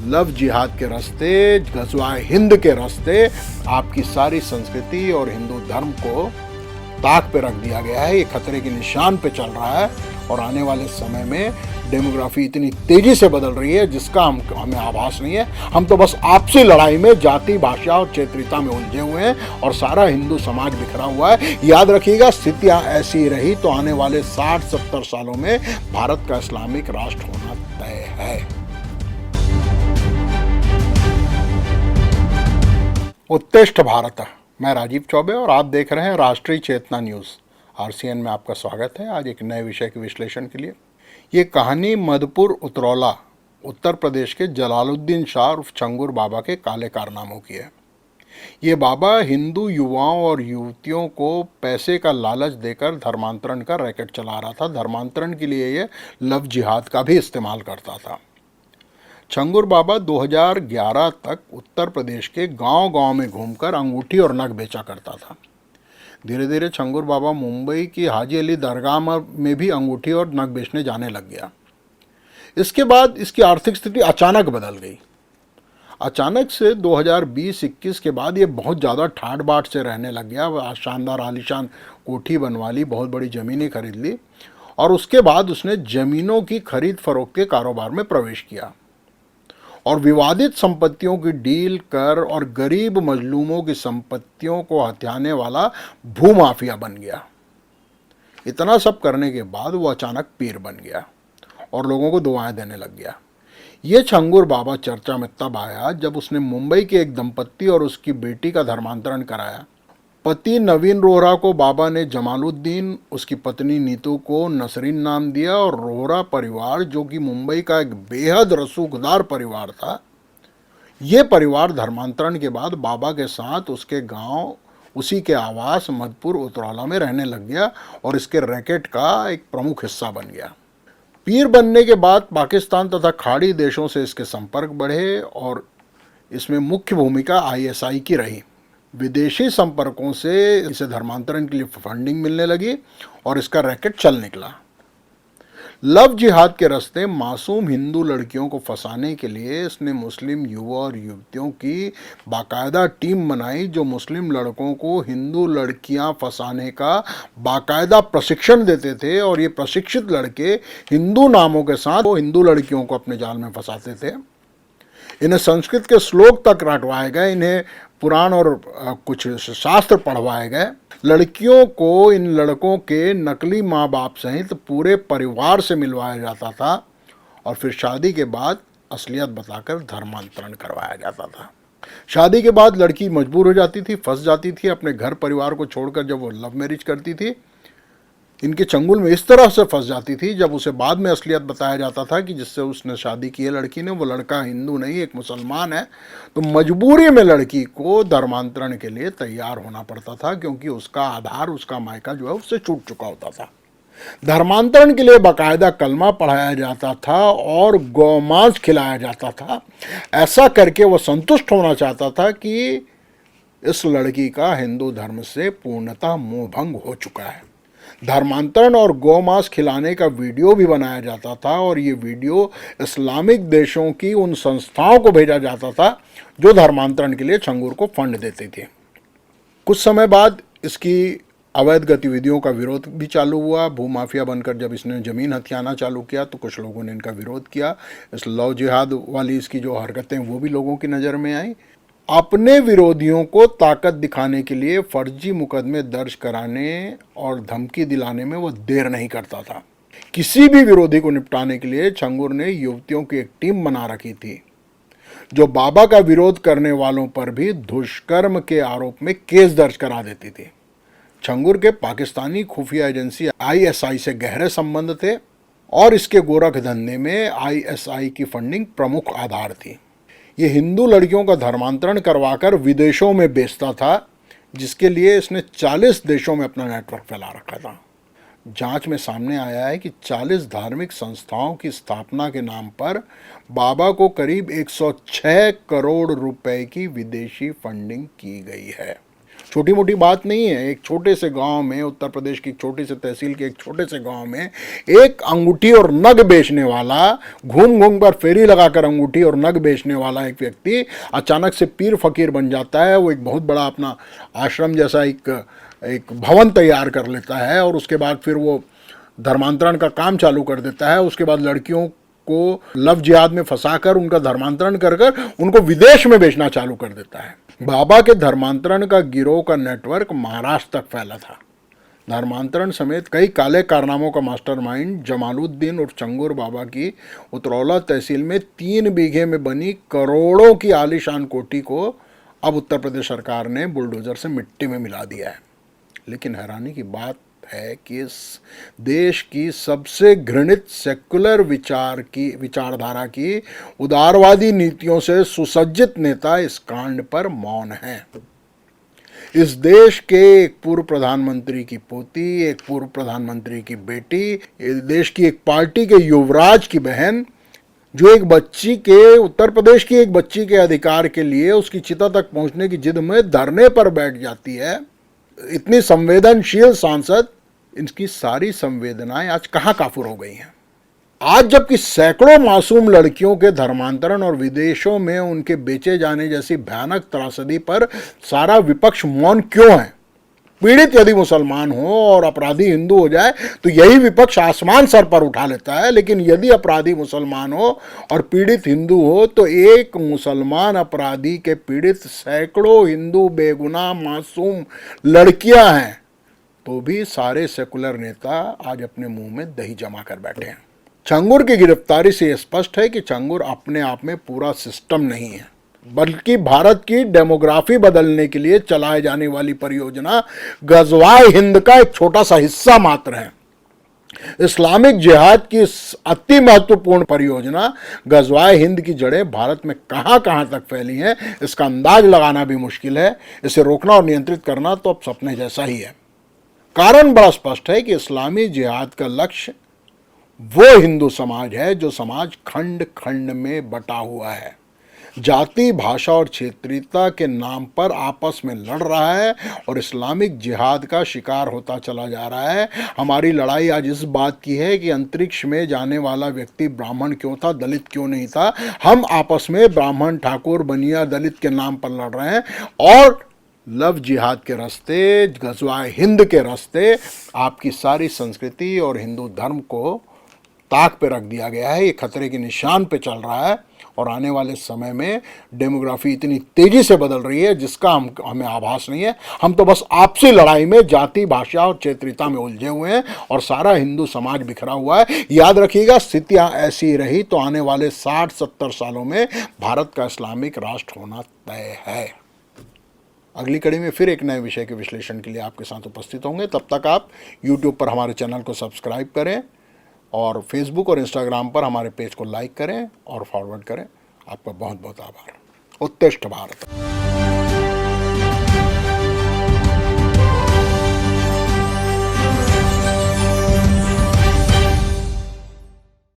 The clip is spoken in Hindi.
लव जिहाद के रास्ते, गज़वाए हिंद के रास्ते आपकी सारी संस्कृति और हिंदू धर्म को ताक पे रख दिया गया है। ये खतरे के निशान पे चल रहा है और आने वाले समय में डेमोग्राफी इतनी तेजी से बदल रही है जिसका हमें आभास नहीं है। हम तो बस आपसी लड़ाई में जाति, भाषा और क्षेत्रीयता में उलझे हुए हैं और सारा हिंदू समाज बिखरा हुआ है। याद रखिएगा, स्थितियां ऐसी ही रही तो आने वाले 60-70 सालों में भारत का इस्लामिक राष्ट्र होना तय है। उत्कृष्ट भारत, मैं राजीव चौबे और आप देख रहे हैं राष्ट्रीय चेतना न्यूज़। RCN में आपका स्वागत है। आज एक नए विषय के विश्लेषण के लिए। ये कहानी मधुपुर उतरौला, उत्तर प्रदेश के जलालुद्दीन शाह उर्फ चंगुर बाबा के काले कारनामों की है। ये बाबा हिंदू युवाओं और युवतियों को पैसे का लालच देकर धर्मांतरण का रैकेट चला रहा था। धर्मांतरण के लिए ये लव जिहाद का भी इस्तेमाल करता था। चंगुर बाबा 2011 तक उत्तर प्रदेश के गांव-गांव में घूमकर अंगूठी और नग बेचा करता था। धीरे धीरे चंगुर बाबा मुंबई की हाजी अली दरगाह में भी अंगूठी और नग बेचने जाने लग गया। इसके बाद इसकी आर्थिक स्थिति अचानक बदल गई। अचानक से 2020-21 के बाद ये बहुत ज़्यादा ठाट बाट से रहने लग गया। शानदार आलीशान कोठी बनवा ली, बहुत बड़ी ज़मीनें खरीद ली और उसके बाद उसने ज़मीनों की खरीद फरोख्त के कारोबार में प्रवेश किया और विवादित संपत्तियों की डील कर और गरीब मजलूमों की संपत्तियों को हथियाने वाला भूमाफिया बन गया। इतना सब करने के बाद वो अचानक पीर बन गया और लोगों को दुआएं देने लग गया। ये चंगुर बाबा चर्चा में तब आया जब उसने मुंबई के एक दंपत्ति और उसकी बेटी का धर्मांतरण कराया। पति नवीन रोहरा को बाबा ने जमालुद्दीन, उसकी पत्नी नीतू को नसरीन नाम दिया और रोहरा परिवार, जो कि मुंबई का एक बेहद रसूखदार परिवार था, ये परिवार धर्मांतरण के बाद बाबा के साथ उसके गांव, उसी के आवास मधुपुर उतरौला में रहने लग गया और इसके रैकेट का एक प्रमुख हिस्सा बन गया। पीर बनने के बाद पाकिस्तान तथा खाड़ी देशों से इसके संपर्क बढ़े और इसमें मुख्य भूमिका ISI की रही। विदेशी संपर्कों से इसे धर्मांतरण के लिए फंडिंग मिलने लगी और इसका रैकेट चल निकला। लव जिहाद के रास्ते मासूम हिंदू लड़कियों को फंसाने के लिए इसने मुस्लिम युवा और युवतियों की बाकायदा टीम बनाई, जो मुस्लिम लड़कों को हिंदू लड़कियां फंसाने का बाकायदा प्रशिक्षण देते थे और ये प्रशिक्षित लड़के हिंदू नामों के साथ वो हिंदू लड़कियों को अपने जाल में फंसाते थे। इन्हें संस्कृत के श्लोक तक रटवाए गए, इन्हें पुराण और कुछ शास्त्र पढ़वाए गए। लड़कियों को इन लड़कों के नकली माँ बाप सहित पूरे परिवार से मिलवाया जाता था और फिर शादी के बाद असलियत बताकर धर्मांतरण करवाया जाता था। शादी के बाद लड़की मजबूर हो जाती थी, फंस जाती थी अपने घर परिवार को छोड़कर। जब वो लव मैरिज करती थी, इनके चंगुल में इस तरह से फंस जाती थी, जब उसे बाद में असलियत बताया जाता था कि जिससे उसने शादी की है लड़की ने, वो लड़का हिंदू नहीं, एक मुसलमान है, तो मजबूरी में लड़की को धर्मांतरण के लिए तैयार होना पड़ता था, क्योंकि उसका आधार, उसका मायका जो है उससे छूट चुका होता था। धर्मांतरण के लिए बाकायदा कलमा पढ़ाया जाता था और गौमांस खिलाया जाता था। ऐसा करके वो संतुष्ट होना चाहता था कि इस लड़की का हिंदू धर्म से पूर्णतः मोहभंग हो चुका है। धर्मांतरण और गौमांस खिलाने का वीडियो भी बनाया जाता था और ये वीडियो इस्लामिक देशों की उन संस्थाओं को भेजा जाता था जो धर्मांतरण के लिए चंगुर को फंड देते थे। कुछ समय बाद इसकी अवैध गतिविधियों का विरोध भी चालू हुआ। भूमाफिया बनकर जब इसने ज़मीन हथियाना चालू किया तो कुछ लोगों ने इनका विरोध किया। इस लव जिहाद वाली इसकी जो हरकतें वो भी लोगों की नज़र में आई। अपने विरोधियों को ताकत दिखाने के लिए फर्जी मुकदमे दर्ज कराने और धमकी दिलाने में वो देर नहीं करता था। किसी भी विरोधी को निपटाने के लिए चंगुर ने युवतियों की एक टीम बना रखी थी, जो बाबा का विरोध करने वालों पर भी दुष्कर्म के आरोप में केस दर्ज करा देती थी। चंगुर के पाकिस्तानी खुफिया एजेंसी ISI से गहरे संबंध थे और इसके गोरख धंधे में ISI की फंडिंग प्रमुख आधार थी। ये हिंदू लड़कियों का धर्मांतरण करवाकर विदेशों में बेचता था, जिसके लिए इसने 40 देशों में अपना नेटवर्क फैला रखा था। जांच में सामने आया है कि 40 धार्मिक संस्थाओं की स्थापना के नाम पर बाबा को करीब 106 करोड़ रुपए की विदेशी फंडिंग की गई है। छोटी मोटी बात नहीं है। एक छोटे से गांव में, उत्तर प्रदेश की छोटी से तहसील के एक छोटे से गांव में एक अंगूठी और नग बेचने वाला, घूम घूम कर फेरी लगाकर अंगूठी और नग बेचने वाला एक व्यक्ति अचानक से पीर फकीर बन जाता है। वो एक बहुत बड़ा अपना आश्रम जैसा एक भवन तैयार कर लेता है और उसके बाद फिर वो धर्मांतरण का काम चालू कर देता है। उसके बाद लड़कियों को लव जिहाद में फंसाकर उनका धर्मांतरण कर उनको विदेश में बेचना चालू कर देता है। बाबा के धर्मांतरण का गिरोह का नेटवर्क महाराष्ट्र तक फैला था। धर्मांतरण समेत कई काले कारनामों का मास्टरमाइंड जमालुद्दीन और चंगुर बाबा की उतरौला तहसील में 3 बीघे में बनी करोड़ों की आलीशान कोठी को अब उत्तर प्रदेश सरकार ने बुलडोजर से मिट्टी में मिला दिया है। लेकिन हैरानी की बात है कि इस देश की सबसे घृणित सेक्युलर विचारधारा की उदारवादी नीतियों से सुसज्जित नेता इस कांड पर मौन हैं। इस देश के एक पूर्व प्रधानमंत्री की पोती, एक पूर्व प्रधानमंत्री की बेटी, इस देश की एक पार्टी के युवराज की बहन, जो एक बच्ची के, उत्तर प्रदेश की एक बच्ची के अधिकार के लिए उसकी चिता तक पहुंचने की जिद में धरने पर बैठ जाती है, इतनी संवेदनशील सांसद, इनकी सारी संवेदनाएं आज कहां काफुर हो गई हैं। आज जबकि सैकड़ों मासूम लड़कियों के धर्मांतरण और विदेशों में उनके बेचे जाने जैसी भयानक त्रासदी पर सारा विपक्ष मौन क्यों है? पीड़ित यदि मुसलमान हो और अपराधी हिंदू हो जाए तो यही विपक्ष आसमान सर पर उठा लेता है, लेकिन यदि अपराधी मुसलमान हो और पीड़ित हिंदू हो तो एक मुसलमान अपराधी के पीड़ित सैकड़ों हिंदू बेगुनाह मासूम लड़कियां हैं, तो भी सारे सेकुलर नेता आज अपने मुंह में दही जमा कर बैठे हैं। चंगुर की गिरफ्तारी से यह स्पष्ट है कि चंगुर अपने आप में पूरा सिस्टम नहीं है, बल्कि भारत की डेमोग्राफी बदलने के लिए चलाए जाने वाली परियोजना गजवाए हिंद का एक छोटा सा हिस्सा मात्र है। इस्लामिक जिहाद की अति महत्वपूर्ण परियोजना गजवाए हिंद की जड़ें भारत में कहां कहां तक फैली हैं, इसका अंदाज लगाना भी मुश्किल है। इसे रोकना और नियंत्रित करना तो अब सपने जैसा ही है। कारण बड़ा स्पष्ट है कि इस्लामी जिहाद का लक्ष्य वो हिंदू समाज है जो समाज खंड खंड में बटा हुआ है, जाति, भाषा और क्षेत्रीयता के नाम पर आपस में लड़ रहा है और इस्लामिक जिहाद का शिकार होता चला जा रहा है। हमारी लड़ाई आज इस बात की है कि अंतरिक्ष में जाने वाला व्यक्ति ब्राह्मण क्यों था, दलित क्यों नहीं था। हम आपस में ब्राह्मण, ठाकुर, बनिया, दलित के नाम पर लड़ रहे हैं और लव जिहाद के रास्ते, गजवाए हिंद के रास्ते आपकी सारी संस्कृति और हिंदू धर्म को ताक पे रख दिया गया है। ये खतरे के निशान पे चल रहा है और आने वाले समय में डेमोग्राफी इतनी तेजी से बदल रही है जिसका हमें आभास नहीं है। हम तो बस आपसी लड़ाई में जाति, भाषा और क्षेत्रीयता में उलझे हुए हैं और सारा हिंदू समाज बिखरा हुआ है। याद रखिएगा, स्थितियां ऐसी रही तो आने वाले 60-70 सालों में भारत का इस्लामिक राष्ट्र होना तय है। अगली कड़ी में फिर एक नए विषय के विश्लेषण के लिए आपके साथ उपस्थित होंगे। तब तक आप YouTube पर हमारे चैनल को सब्सक्राइब करें और फेसबुक और इंस्टाग्राम पर हमारे पेज को लाइक करें और फॉरवर्ड करें। आपका बहुत बहुत आभार। उत्कृष्ट भारत।